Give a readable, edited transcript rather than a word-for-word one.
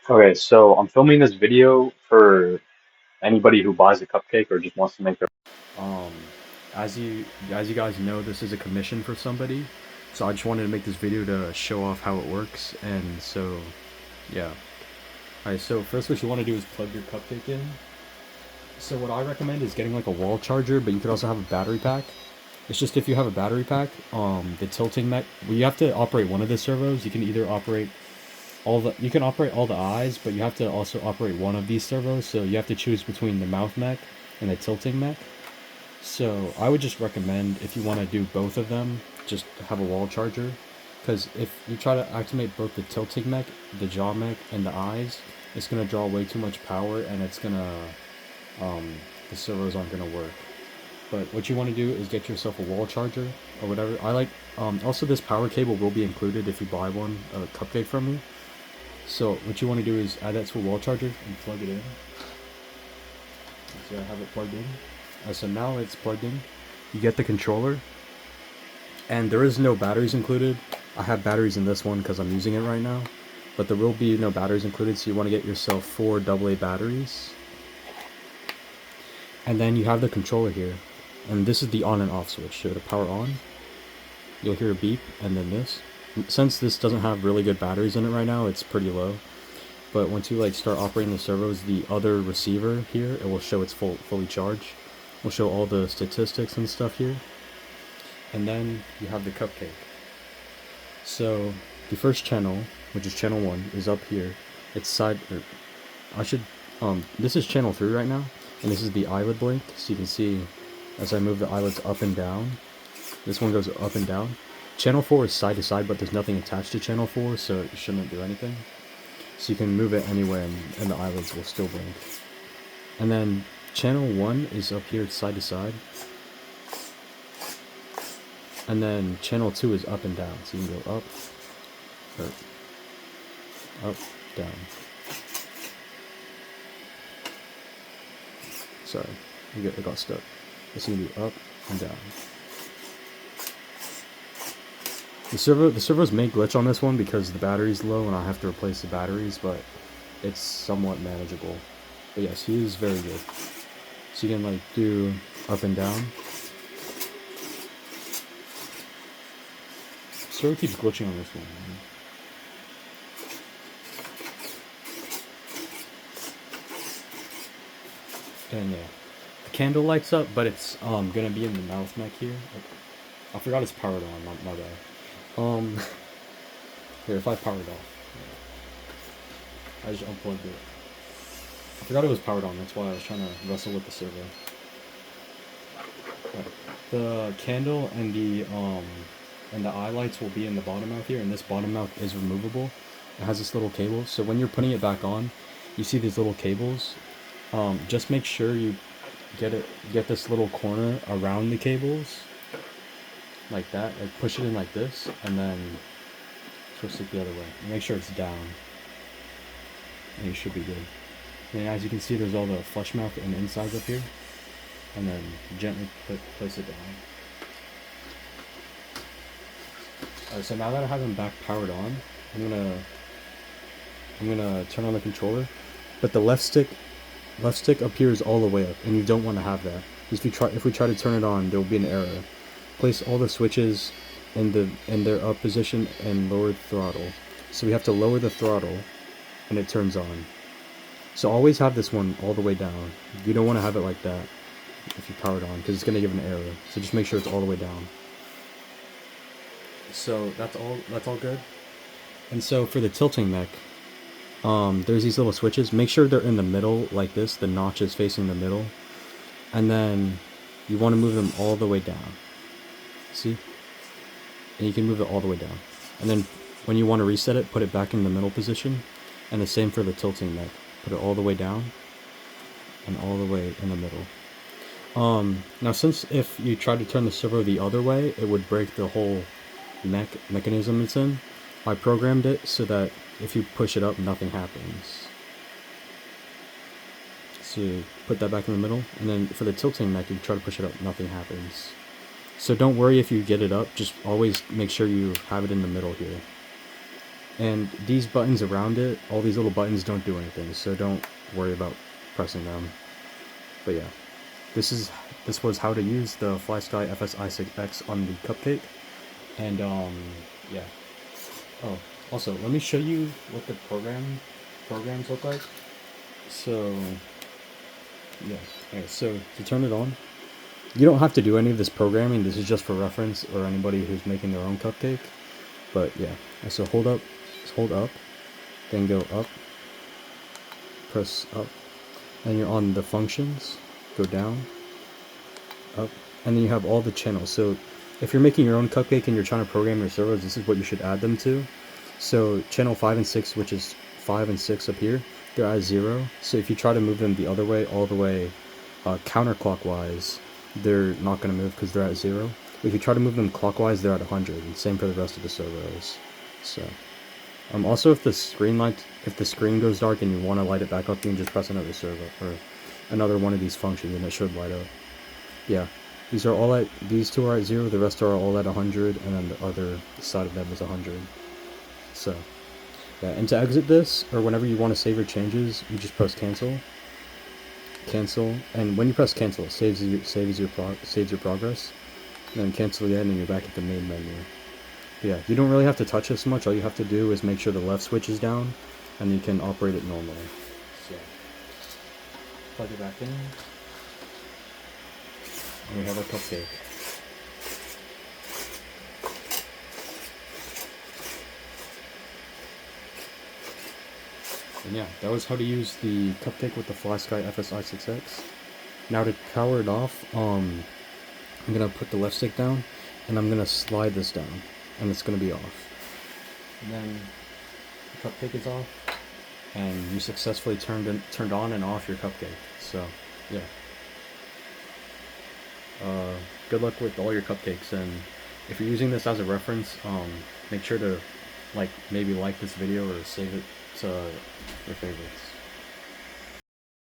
Okay, so I'm filming this video for anybody who buys a cupcake or just wants to make their. Um, as you guys know, this is a commission for somebody, so I just wanted to make this video to show off how it works. And so, yeah. Alright, so first what you want to do is plug your cupcake in. So what I recommend is getting like a wall charger, but you could also have a battery pack. It's just if you have a battery pack, the tilting mech, well, you have to operate one of the servos. You can either operate you can operate all the eyes, but you have to also operate one of these servos. So you have to choose between the mouth mech and the tilting mech. So I would just recommend, if you want to do both of them, just have a wall charger. Because if you try to activate both the tilting mech, the jaw mech, and the eyes, it's going to draw way too much power, and it's going to, the servos aren't going to work. But what you want to do is get yourself a wall charger or whatever. Also this power cable will be included if you buy one, a cupcake from me. So what you want to do is add that to a wall charger and plug it in. So I have it plugged in. So now it's plugged in. You get the controller, and there is no batteries included. I have batteries in this one because I'm using it right now, but there will be no batteries included, so you want to get yourself 4 AA batteries. And then you have the controller here, and this is the on and off switch. So to power on, you'll hear a beep, and then this. Since this doesn't have really good batteries in it right now, it's pretty low. But once you like start operating the servos, the other receiver here, it will show it's fully charged. We'll show all the statistics and stuff here. And then you have the cupcake. So the first channel, which is channel 1, is up here. It's this is channel 3 right now, and this is the eyelid blink. So you can see as I move the eyelids up and down, this one goes up and down. Channel 4 is side to side, but there's nothing attached to channel 4, so it shouldn't do anything. So you can move it anywhere, and the eyelids will still blink. And then channel 1 is up here side to side. And then channel 2 is up and down. So you can go up, or up, down. Sorry, it got stuck. It's going to be up and down. The servos may glitch on this one because the battery's low and I have to replace the batteries, but it's somewhat manageable. But yes, he is very good. So you can like do up and down. Servo keeps glitching on this one. And yeah, the candle lights up, but it's gonna be in the mouth mech here. I forgot it's powered on. My bad. Here, if I power it off, I just unplugged it. I forgot it was powered on. That's why I was trying to wrestle with the servo. Right. The candle and the eye lights will be in the bottom mouth here, and this bottom mouth is removable. It has this little cable, so when you're putting it back on, you see these little cables. Just make sure you get this little corner around the cables, like that. Like push it in like this, and then twist it the other way. Make sure it's down, and you should be good. And as you can see, there's all the flush mouth and insides up here, and then gently place it down. Alright, so now that I have them back powered on, I'm gonna turn on the controller, but the left stick up here is all the way up, and you don't want to have that. If we try to turn it on, there will be an error. Place all the switches in their up position and lower the throttle. So we have to lower the throttle, and it turns on. So always have this one all the way down. You don't want to have it like that if you power it on, because it's gonna give an error. So just make sure it's all the way down. So that's all good. And so for the tilting mech, there's these little switches. Make sure they're in the middle like this. The notch is facing the middle, and then you want to move them all the way down. See? And you can move it all the way down. And then when you want to reset it, put it back in the middle position. And the same for the tilting mech. Put it all the way down and all the way in the middle. Now since if you try to turn the servo the other way, it would break the whole mechanism it's in. I programmed it so that if you push it up, nothing happens. So you put that back in the middle, and then for the tilting mech, if you try to push it up, nothing happens. So don't worry if you get it up, just always make sure you have it in the middle here. And these buttons around it, all these little buttons don't do anything, so don't worry about pressing them. But yeah, this was how to use the flysky fsi6x on the cupcake. And yeah. Oh, also, let me show you what the programs look like. So yes, okay, so to turn it on, you don't have to do any of this programming. This is just for reference or anybody who's making their own cupcake. But yeah, so hold up, then go up, press up, and you're on the functions, go down, up, and then you have all the channels. So if you're making your own cupcake and you're trying to program your servers, this is what you should add them to. So channel 5 and 6, which is 5 and 6 up here, they're at 0. So if you try to move them the other way, all the way counterclockwise, they're not going to move because they're at 0. If you try to move them clockwise, they're at 100, and same for the rest of the servos. So also, if the screen goes dark and you want to light it back up, you can just press another servo or another one of these functions, and it should light up. Yeah, these two are at 0, the rest are all at 100, and then the other side of them is 100. So yeah, and to exit this, or whenever you want to save your changes, you just press cancel, and when you press cancel, it saves your progress, and then cancel again, and you're back at the main menu. Yeah, you don't really have to touch this much. All you have to do is make sure the left switch is down, and you can operate it normally. So, plug it back in, and we have our cupcake. And yeah, that was how to use the cupcake with the flysky fsi6x. Now to power it off, I'm gonna put the left stick down, and I'm gonna slide this down, and it's gonna be off. And then the cupcake is off, and you successfully turned on and off your cupcake. So yeah, good luck with all your cupcakes, and if you're using this as a reference, make sure to maybe like this video or save it to your favorites.